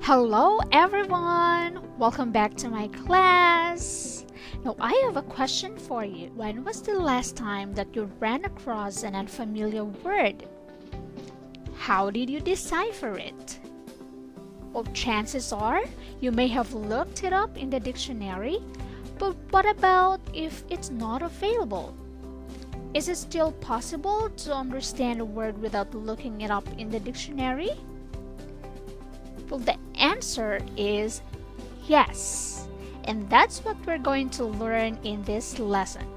Hello everyone! Welcome back to my class! Now I have a question for you. When was the last time that you ran across an unfamiliar word? How did you decipher it? Well, chances are you may have looked it up in the dictionary, but what about if it's not available? Is it still possible to understand a word without looking it up in the dictionary? Well, the answer is yes. And that's what we're going to learn in this lesson.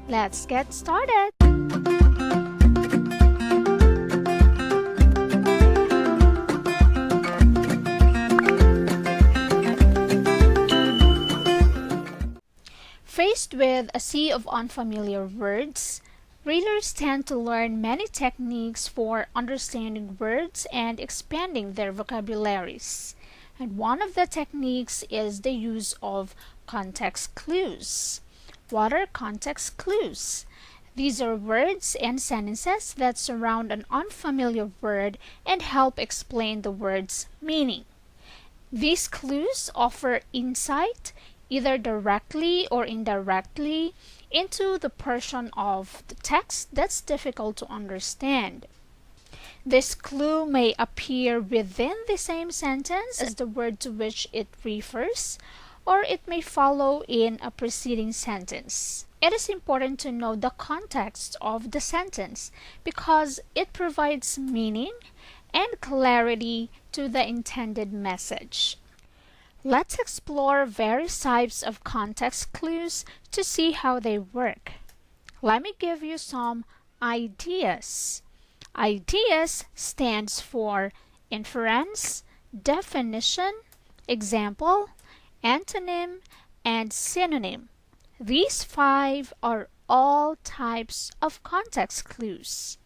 Let's get started. Faced with a sea of unfamiliar words, readers tend to learn many techniques for understanding words and expanding their vocabularies. And one of the techniques is the use of context clues. What are context clues? These are words and sentences that surround an unfamiliar word and help explain the word's meaning. These clues offer insight, either directly or indirectly, into the portion of the text that's difficult to understand. This clue may appear within the same sentence as the word to which it refers, or it may follow in a preceding sentence. It is important to know the context of the sentence because it provides meaning and clarity to the intended message. Let's explore various types of context clues to see how they work. Let me give you some ideas. Ideas stands for inference, definition, example, antonym, and synonym. These 5 are all types of context clues.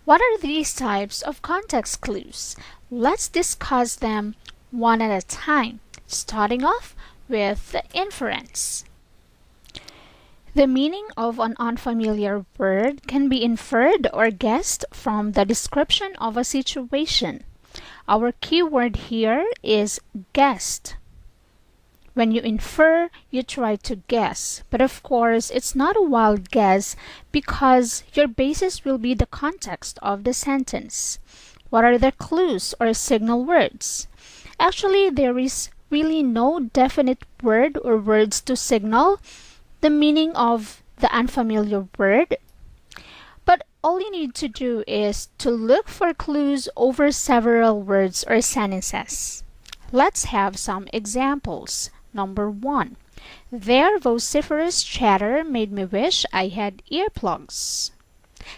What are these types of context clues? Let's discuss them one at a time, starting off with the inference. The meaning of an unfamiliar word can be inferred or guessed from the description of a situation. Our keyword here is guessed. When you infer, you try to guess, but of course it's not a wild guess because your basis will be the context of the sentence. What are the clues or signal words? Actually, there is really no definite word or words to signal the meaning of the unfamiliar word. But all you need to do is to look for clues over several words or sentences. Let's have some examples. Number 1. Their vociferous chatter made me wish I had earplugs.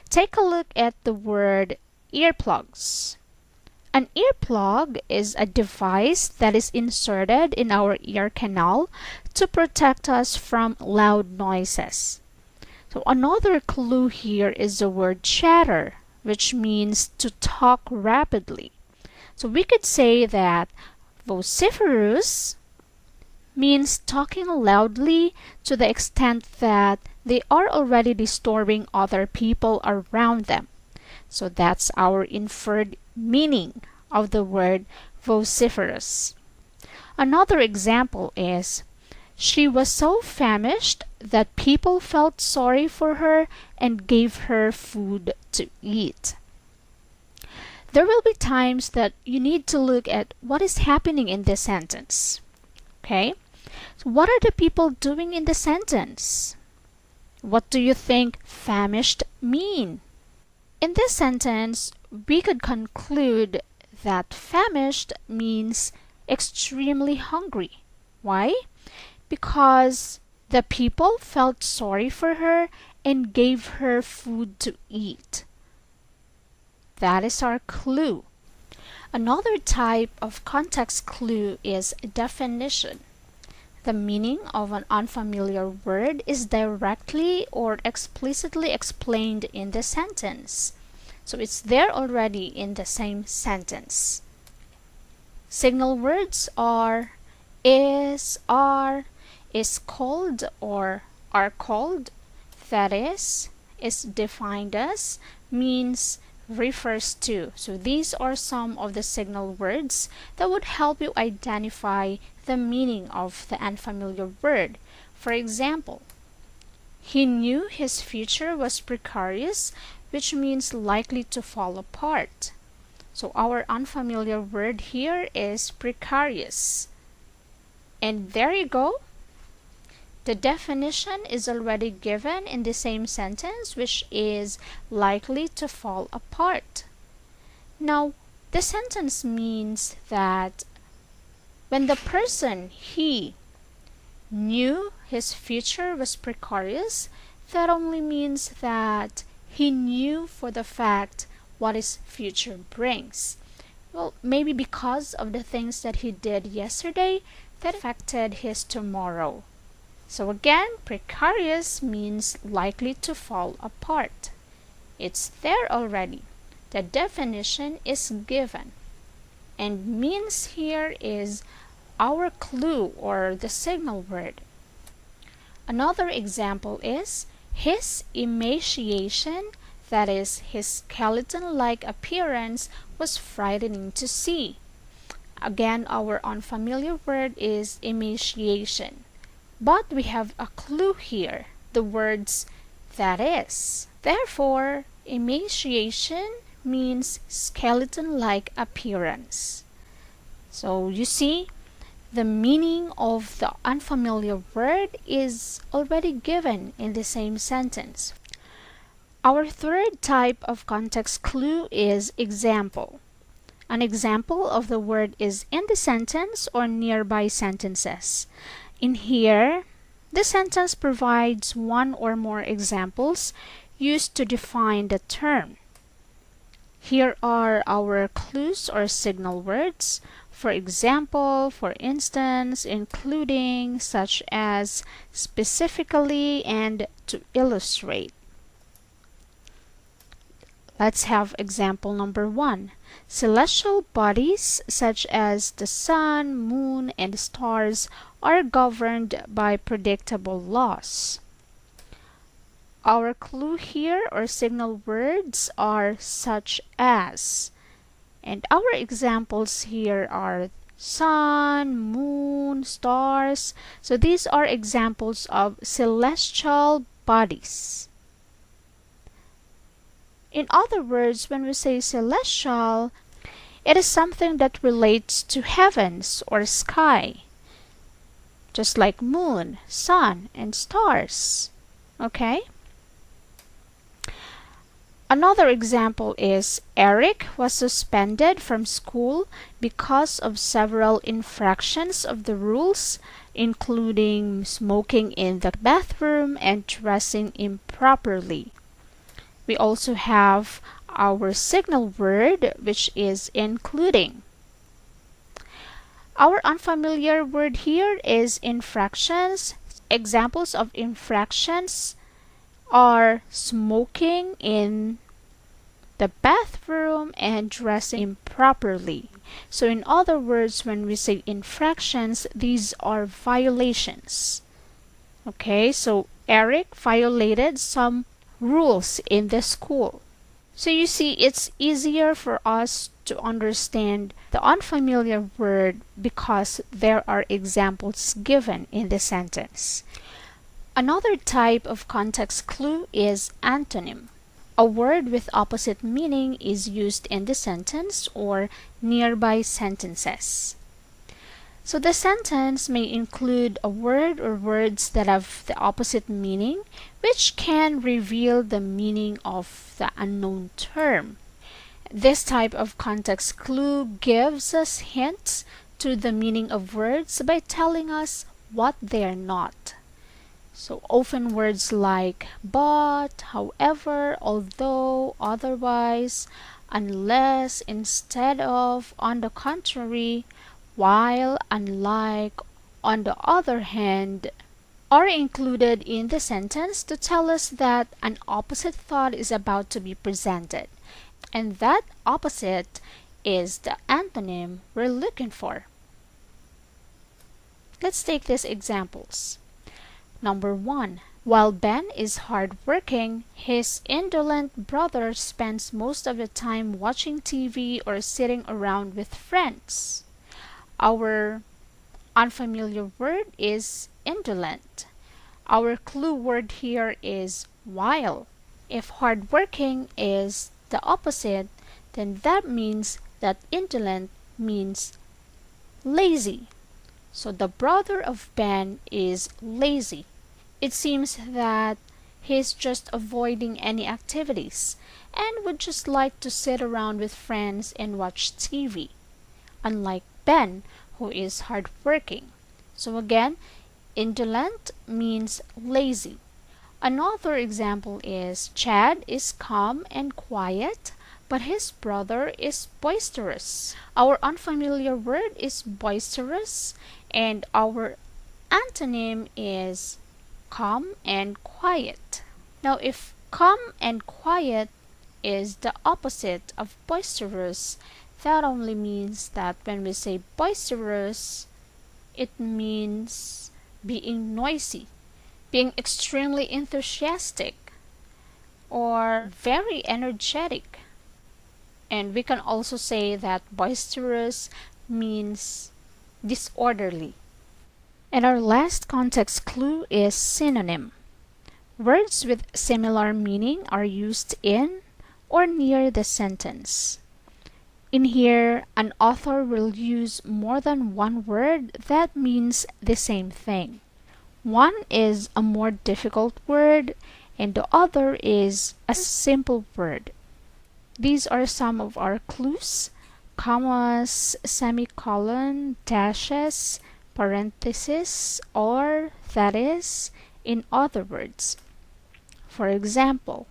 Take a look at the word earplugs. An earplug is a device that is inserted in our ear canal to protect us from loud noises. So another clue here is the word chatter, which means to talk rapidly. So we could say that vociferous means talking loudly to the extent that they are already disturbing other people around them. So that's our inferred meaning of the word vociferous. Another example is, she was so famished that people felt sorry for her and gave her food to eat. There will be times that you need to look at what is happening in this sentence. Okay? So what are the people doing in the sentence? What do you think famished mean? In this sentence, we could conclude that famished means extremely hungry. Why? Because the people felt sorry for her and gave her food to eat. That is our clue. Another type of context clue is definition. The meaning of an unfamiliar word is directly or explicitly explained in the sentence. So it's there already in the same sentence. Signal words are is, are, is called, or are called. That is defined as, means refers to. So these are some of the signal words that would help you identify the meaning of the unfamiliar word. For example, he knew his future was precarious, which means likely to fall apart. So our unfamiliar word here is precarious. And there you go. The definition is already given in the same sentence, which is likely to fall apart. Now, the sentence means that when the person, he, knew his future was precarious, that only means that he knew for the fact what his future brings. Well, maybe because of the things that he did yesterday that affected his tomorrow. So again, precarious means likely to fall apart. It's there already. The definition is given. And means here is our clue or the signal word. Another example is his emaciation, that is, his skeleton-like appearance, was frightening to see. Again, our unfamiliar word is emaciation. But we have a clue here, the words that is. Therefore, emaciation means skeleton-like appearance. So you see, the meaning of the unfamiliar word is already given in the same sentence. Our third type of context clue is example. An example of the word is in the sentence or nearby sentences. In here, the sentence provides one or more examples used to define the term. Here are our clues or signal words. For example, for instance, including, such as, specifically, and to illustrate. Let's have example number 1. Celestial bodies such as the sun, moon, and stars are governed by predictable laws. Our clue here or signal words are such as. And our examples here are sun, moon, stars. So these are examples of celestial bodies. In other words, when we say celestial, it is something that relates to heavens or sky, just like moon, sun, and stars. Okay? Another example is Eric was suspended from school because of several infractions of the rules, including smoking in the bathroom and dressing improperly. We also have our signal word, which is including. Our unfamiliar word here is infractions. Examples of infractions are smoking in the bathroom and dressing improperly. So in other words, when we say infractions, these are violations. Okay, so Eric violated some rules in the school. So you see, it's easier for us to understand the unfamiliar word because there are examples given in the sentence. Another type of context clue is antonym. A word with opposite meaning is used in the sentence or nearby sentences. So the sentence may include a word or words that have the opposite meaning, which can reveal the meaning of the unknown term. This type of context clue gives us hints to the meaning of words by telling us what they are not. So often words like but, however, although, otherwise, unless, instead of, on the contrary, while, unlike, on the other hand, are included in the sentence to tell us that an opposite thought is about to be presented. And that opposite is the antonym we're looking for. Let's take these examples. Number 1. While Ben is hardworking, his indolent brother spends most of the time watching TV or sitting around with friends. Our unfamiliar word is indolent. Our clue word here is while. If hardworking is the opposite, then that means that indolent means lazy. So the brother of Ben is lazy. It seems that he's just avoiding any activities and would just like to sit around with friends and watch TV, unlike Ben, who is hardworking. So again, indolent means lazy. Another example is Chad is calm and quiet, but his brother is boisterous. Our unfamiliar word is boisterous, and our antonym is calm and quiet. Now, if calm and quiet is the opposite of boisterous, that only means that when we say boisterous, it means being noisy, being extremely enthusiastic, or very energetic. And we can also say that boisterous means disorderly. And our last context clue is synonym. Words with similar meaning are used in or near the sentence. In here, an author will use more than one word that means the same thing. One is a more difficult word, and the other is a simple word. These are some of our clues: commas, semicolon, dashes, parenthesis, or that is, in other words. For example,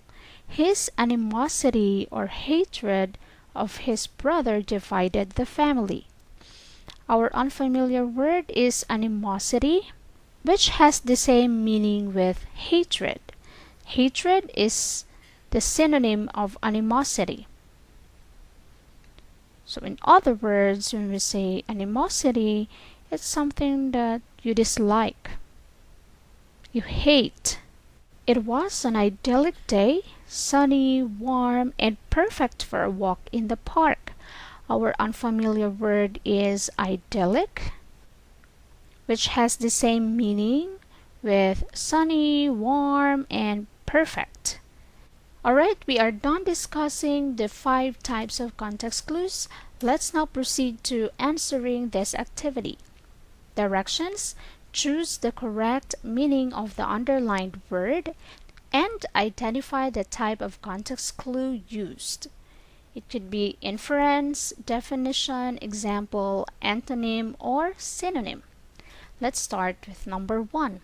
his animosity or hatred of his brother divided the family. Our unfamiliar word is animosity, which has the same meaning with hatred. Hatred is the synonym of animosity. So in other words, when we say animosity, it's something that you dislike, you hate. It was an idyllic day, sunny, warm, and perfect for a walk in the park. Our unfamiliar word is idyllic, which has the same meaning with sunny, warm, and perfect. Alright, we are done discussing the 5 types of context clues. Let's now proceed to answering this activity. Directions: choose the correct meaning of the underlined word and identify the type of context clue used. It could be inference, definition, example, antonym, or synonym. Let's start with number 1.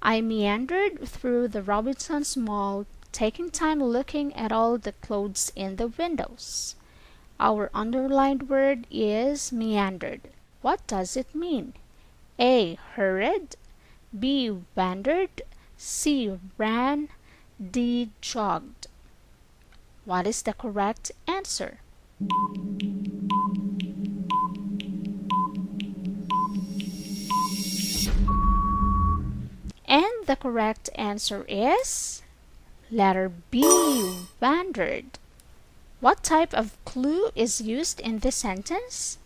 I meandered through the Robinsons Mall, taking time looking at all the clothes in the windows. Our underlined word is meandered. What does it mean? A. Hurried, B. Wandered, C. Ran, D. Jogged. What is the correct answer? And the correct answer is letter B. Wandered. What type of clue is used in this sentence?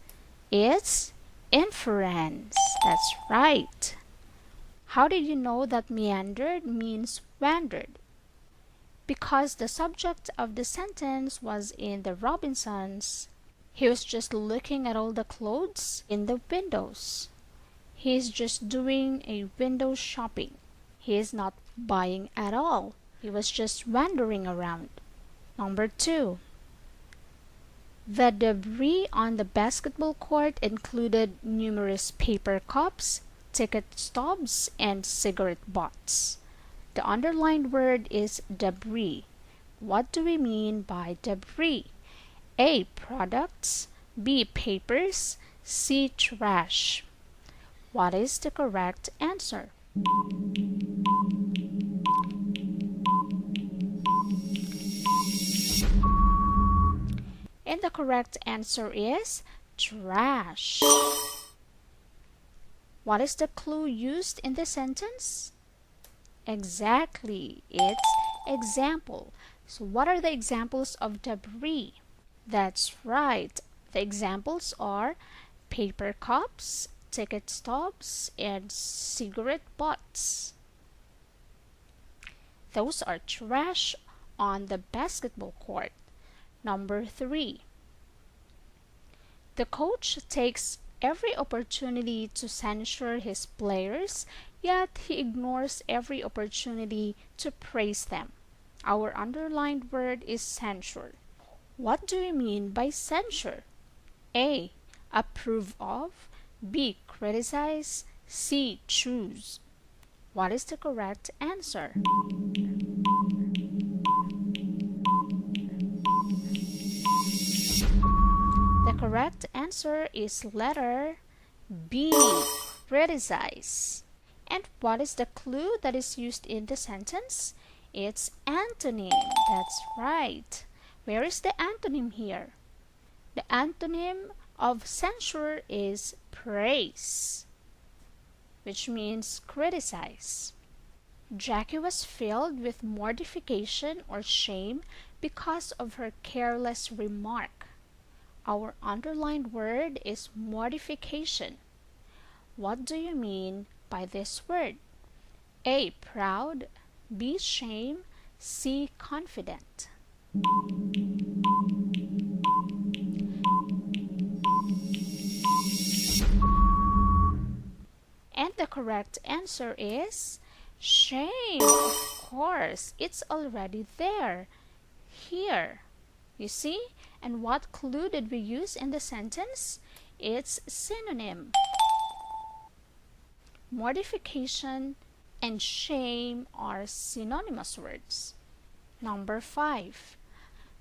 It's inference. That's right. How did you know that meandered means wandered? Because the subject of the sentence was in the Robinsons. He was just looking at all the clothes in the windows. He is just doing a window shopping. He is not buying at all. He was just wandering around. Number 2. The debris on the basketball court included numerous paper cups, ticket stubs, and cigarette butts. The underlined word is debris. What do we mean by debris? A. Products, B. Papers, C. Trash. What is the correct answer? And the correct answer is trash. What is the clue used in the sentence? Exactly, it's example. So what are the examples of debris? That's right. The examples are paper cups, ticket stubs, and cigarette butts. Those are trash on the basketball court. Number 3. The coach takes every opportunity to censure his players, yet he ignores every opportunity to praise them. Our underlined word is censure. What do you mean by censure? A. Approve of. B. Criticize. C. Choose. What is the correct answer? The correct answer is letter B. Criticize. And what is the clue that is used in the sentence? It's antonym. That's right. Where is the antonym here? The antonym of censure is praise, which means criticize. Jackie was filled with mortification or shame because of her careless remark. Our underlined word is mortification. What do you mean by this word? A. Proud. B. Shame. C. Confident. And the correct answer is shame. Of course, it's already there. Here. You see? And what clue did we use in the sentence? It's synonym. Mortification and shame are synonymous words. Number 5.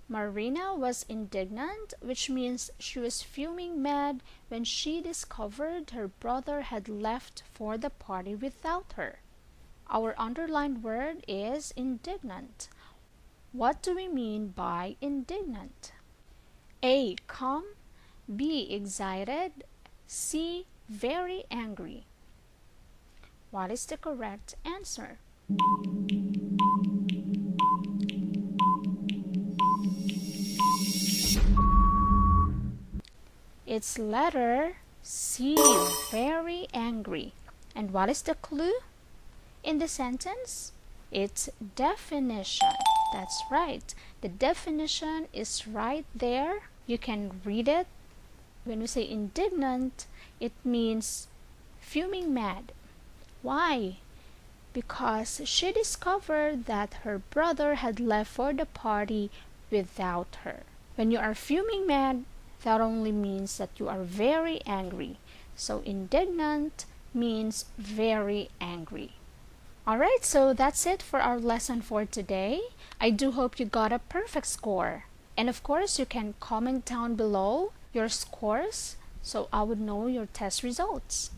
Marina was indignant, which means she was fuming mad when she discovered her brother had left for the party without her. Our underlined word is indignant. What do we mean by indignant? A. Calm. B. Excited. C. Very angry. What is the correct answer? It's letter C. Very angry. And what is the clue in the sentence? It's definition. That's right. The definition is right there. You can read it. When we say indignant, it means fuming mad. Why? Because she discovered that her brother had left for the party without her. When you are fuming mad, that only means that you are very angry. So indignant means very angry. Alright, so that's it for our lesson for today. I do hope you got a perfect score. And of course, you can comment down below your scores so I would know your test results.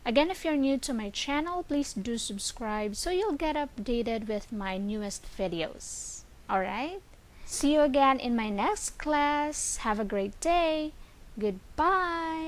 Again, if you're new to my channel, please do subscribe so you'll get updated with my newest videos. Alright? See you again in my next class. Have a great day. Goodbye.